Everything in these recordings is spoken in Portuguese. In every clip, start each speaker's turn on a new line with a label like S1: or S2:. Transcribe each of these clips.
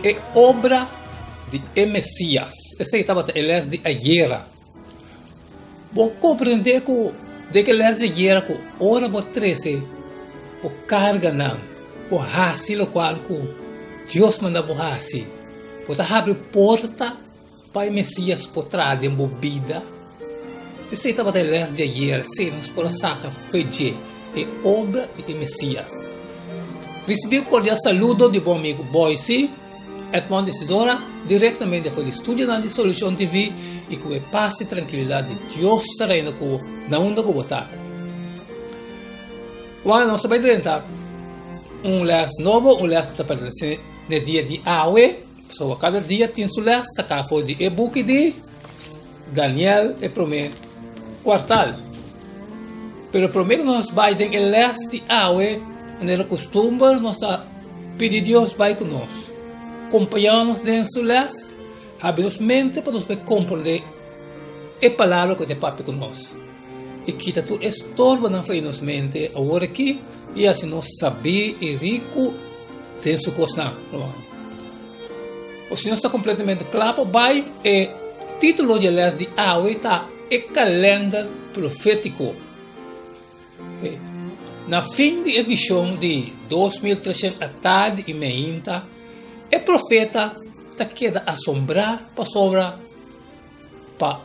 S1: É obra de Messias. Esse estava ele de ayer. Bom, compreender que ele é de ayer, que ora por 13, por carga não, por hasi lo qual que Deus manda por hasi, por abrir porta para o Messias por trás de vida. Esse estava ele é de ayer, se nos por saca fede, é obra de Messias. Recebi um cordial saludo de bom amigo Boise, Edmond Isidora, diretamente do estúdio da Solution TV, e com a paz e tranquilidade de Deus estará indo com na onda que botar. Quando nós vamos tentar les novo, les que está aparecendo no dia de hoje, so cada dia tem seu les, sacar foi de e-book de Daniel e primeiro quartal. Pero primeiro nós vai ter o les de hoje, no costume nós está pedir Deus vai conosco. Acompanhamos dentro do les, abrimos mente para nós compreender a palavra que tem papo conosco. E quita tu estorba na fé nos mente agora aqui, e assim nós saber e rico dentro do coração. O Senhor está completamente claro, vai, o título de les de hoje está o calendário profético. Na fim de visão de 2300 à tarde e meia, o profeta está queda assombrar para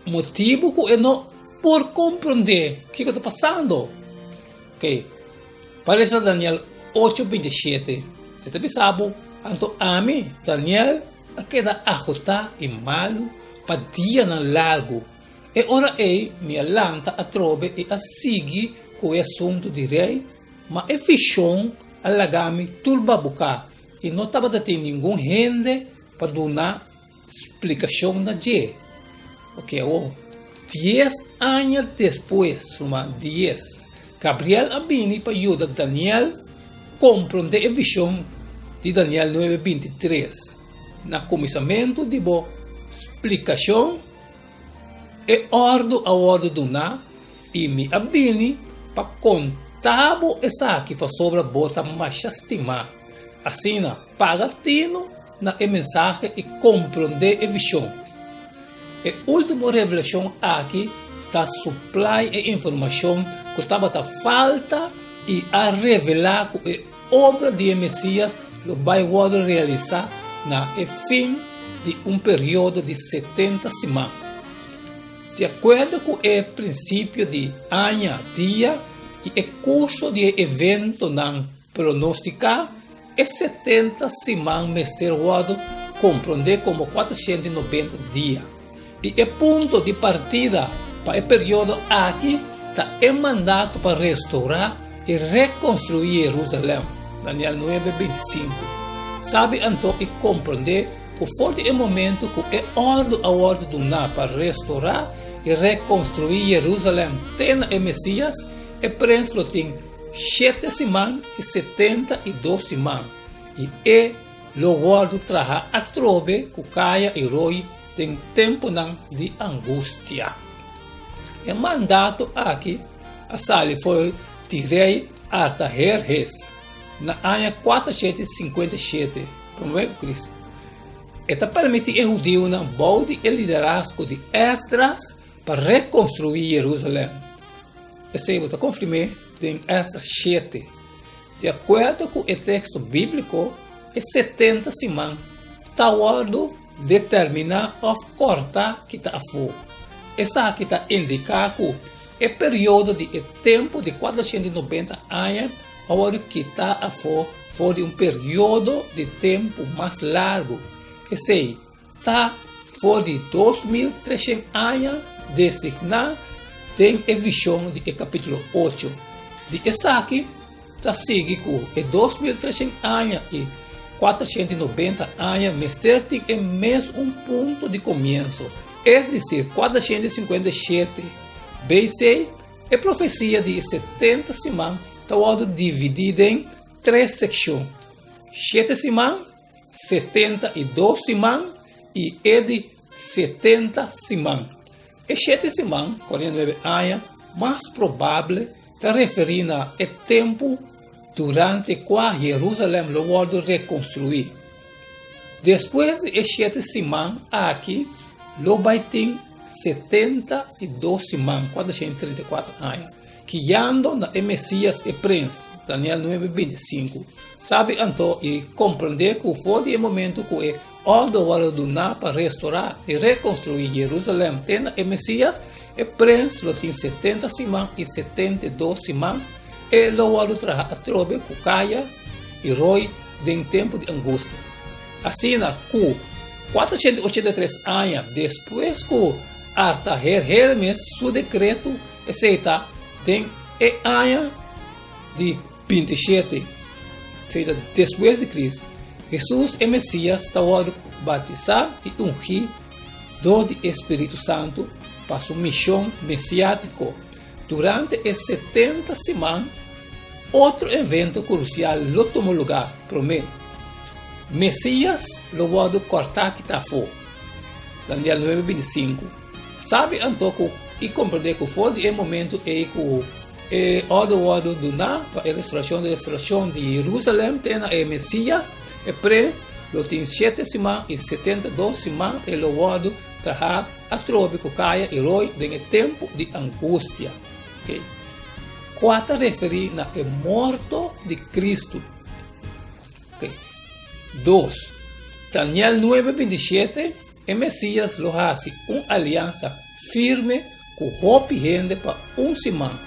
S1: motivo que não por compreender o que está passando. Ok? Parece Daniel 8:27. Você pensava, então a mim, Daniel, queda ajutar e malo para dia na largo. E ora me alanta a trove e a seguir com o assunto de rei, mas a visão alagami turba bucar. E não estava tendo nenhum gente para dar explicação na dia. Ok, 10 anos depois, 10, Gabriel Abini para ajudar Daniel compreender a visão de Daniel 9:23. Na começamento de boa explicação, e ordem a ordem do na e me Abini para contar essa aqui para sobre bota mais estimar. Assim, paga tino na mensagem e compreender a visão. A última revelação aqui está supply e informação que estava a falta e a revelar que a obra de Messias vai realizar na fim de período de 70 semanas. De acordo com o princípio de ano, dia e o curso de evento não pronosticar, é 70 semanas mesterwado compreender como 490 dias. E o ponto de partida para o período aqui está em mandato para restaurar e reconstruir Jerusalém. Daniel 9:25. Sabe então e compreender que foi o momento que é a ordem do na para restaurar e reconstruir Jerusalém tem o Messias e prensa tem 7 semanas e 72 semanas. E o guardo traja a trove que caia e roi tem tempo de angústia. O mandato aqui, a sali foi de rei Artaxerxes, na ano 457, primeiro Cristo. Esta permite ao judeu na balde e liderazgo de Esdras para reconstruir Jerusalém. Esse está confirmado em Esdras 7. De acordo com o texto bíblico, é 70 semanas. Tawardo determina ou cortar que está a fogo. Essa aqui está indicando que o período de tempo de 490 anos, agora que está a fogo, foi período de tempo mais largo. Esse está foi de 2300 anos, designado tem a visão do capítulo 8. De essa aqui, está seguindo com 2300 anos e 490 anos, mas tem mesmo ponto de começo, é decir, 457 BC, a profecia de 70 semanas está dividida em 3 secções: 7 semanas, 72 semanas e de 70 semanas. E 7 semanas, 49 anos, mais provável, está referindo ao tempo durante qual Jerusalém lo volto reconstruir. Depois de 7 semanas aqui, lo vai ter 72 semanas, 434 anos, que ando na Messias e Prince, Daniel 9:25. Sabe então e compreender que foi o momento que é hora do na para restaurar e reconstruir Jerusalém. Tem o Messias e Prince, lo tem 70 semanas e 72 semanas, e lo hora trazer a trobe que caia e roi em tempo de angústia. Assim, com 483 anos depois que Artajerjes seu decreto aceita tem ano de 27, seja depois de Cristo, Jesus é Messias, está batizar e ungir do Espírito Santo para sua missão messiática. Durante as 70 semanas, outro evento crucial lo tomou lugar. Primeiro, Messias lo vai cortar que está fogo. Daniel 9:25. Sabe então e compreender que foi o momento em que hora do na para a restauração de Jerusalém tem a Messias e Prince, lo tem 7 semanas e 72 semanas e lo vai trazer a trobe que caia e roi em tempo de angústia. Okay. Quarta referir na morto de Cristo. Okay. 2. Daniel 9:27, o Messias lo hace uma aliança firme com o gente para semana.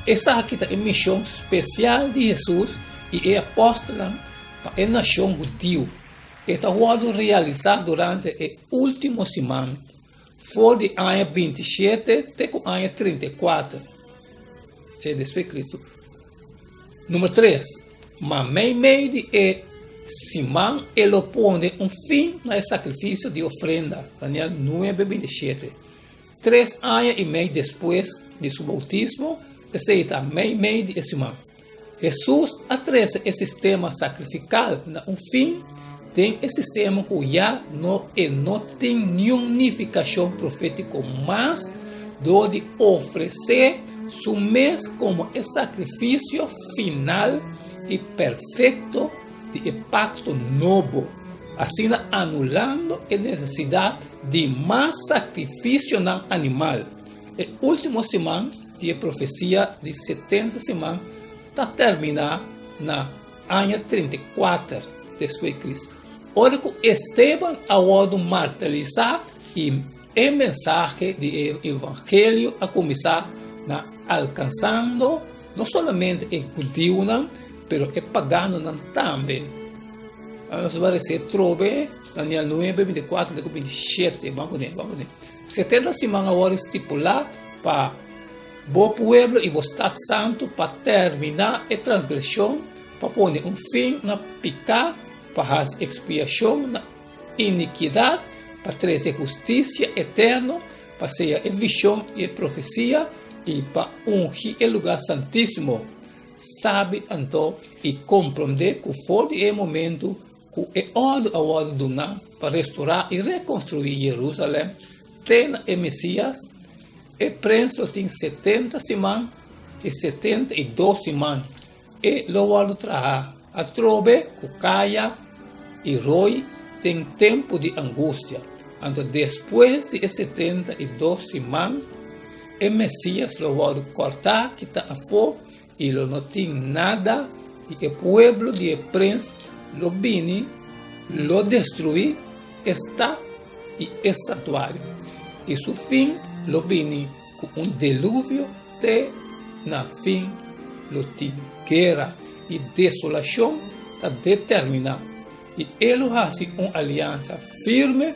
S1: Essa aqui é a missão especial de Jesus e é apóstola para a nação judia. Está sendo realizado durante a última semana. Foi de ano 27 até o ano 34. Se depois de Cristo. Número 3. Mas meio de semana ele põe fim no sacrifício de ofrenda. Daniel 9:27. 3 anos e meio depois de seu bautismo, aceita meio de semana. Jesus atrasa o sistema sacrificial na fim tem o sistema que já não tem nenhuma unificação profética, mas de oferecer seu mês como o sacrifício final e perfeito de pacto novo, assim anulando a necessidade de mais sacrifício no animal. A última semana de profecia de 70 semanas está terminada na ano 34 depois de Cristo. Ora que Esteban a martirizar e a mensagem do Evangelho a começar alcançando não somente o judeu, mas o pagano também. Nós vamos ver trobe Daniel 9:24 e 27. Vamos ver. 70 semanas agora estipular para o povo e o Estado Santo para terminar a transgressão, para pôr fim na pecado, para fazer expiação na iniquidade, para trazer justiça eterna, para ser a visão e a profecia e para ungir o lugar santíssimo. Sabe então e compreender que foi o momento que é hora do não para restaurar e reconstruir Jerusalém. Tem o Messias, e Prince tem 70 semanas e 72 semanas. E lo vai trazer a trobe, que caia e roi tem tempo de angústia. Então, depois de 72 semanas, o Messias lo vai cortar, que está a fogo, e não tem nada, e o povo de Prince lo vini, lo destruir, está e é santuário. E seu fim lo vini com dilúvio, até na fim lo tem guerra e desolação está determinada. E ele faz uma aliança firme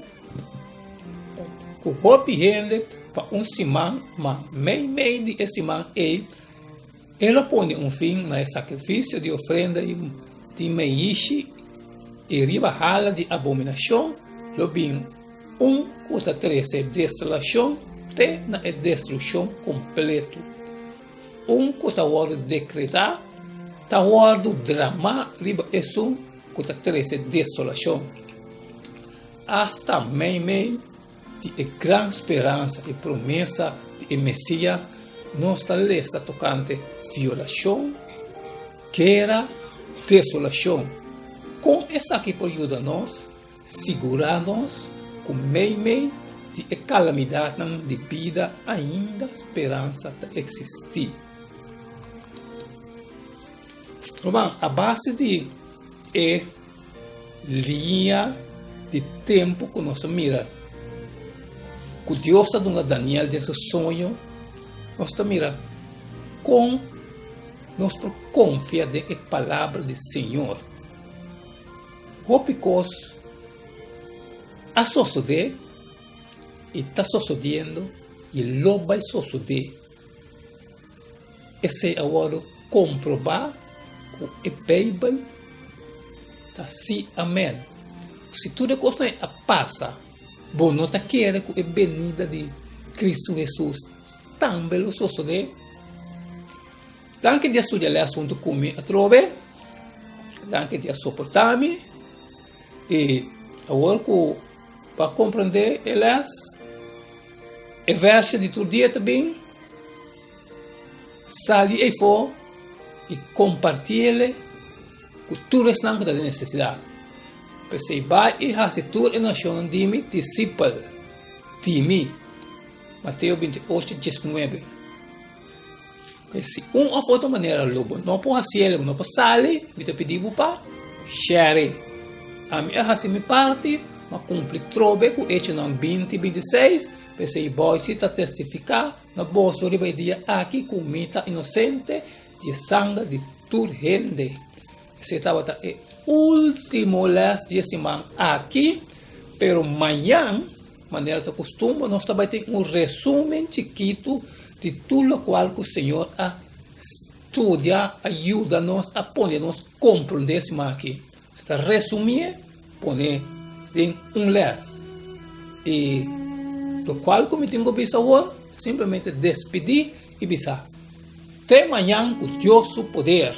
S1: com o gente para semana, mas meio de semana ele põe fim no sacrifício de ofrenda de meixe e ribahala de abominação, lo vem contra 13 desolação até na destruição completa. Contra o decretar, está o drama riba isso contra 13 desolação. Hasta meio de grande esperança e promessa de Messias, não está lista tocante violação, que era desolação. Com essa aqui por ajudar-nos, segurar-nos com meio de calamidade de vida, ainda esperança de existir. Então, a base de linha de tempo que nós mira, que Deus está dando a Daniel desse sonho, nós mira com nós confia na palavra do Senhor. Porque a suceder e está sucedendo e logo vai suceder. Esse é agora comprovar que a Bíblia está assim, amém. Se tudo coisa passa, bom, não está querendo que a venida de Cristo Jesus também lo suceder. Danke de estudar o assunto comigo a trove, danke de suportar-me, e agora que para compreender elas, a verso de todo dia também, sali e for e compartilhe com todos os que têm necessidade. Porque vai e fazer tudo em nação de mim, discípulo de mim. Mateus 28, 19. Se ou outra maneira lobo não pode fazer, não pode sair, me pedir para share. A minha fazer minha parte, mas cumprir trobe com hecho não 2026, porque vai se testificar na bolsa de dia aqui com mita inocente de sangue de toda gente. Se estava o último last de semana aqui, pero amanhã, maneira que costuma, nós também temos resumo chiquito de tudo o qual o Senhor a estudia, ajuda-nos a poder-nos compreender esse aqui. Está resumir, poner em les. E do qual, como tenho visto agora, simplesmente despedir e avisar. Até amanhã com Deus o poder.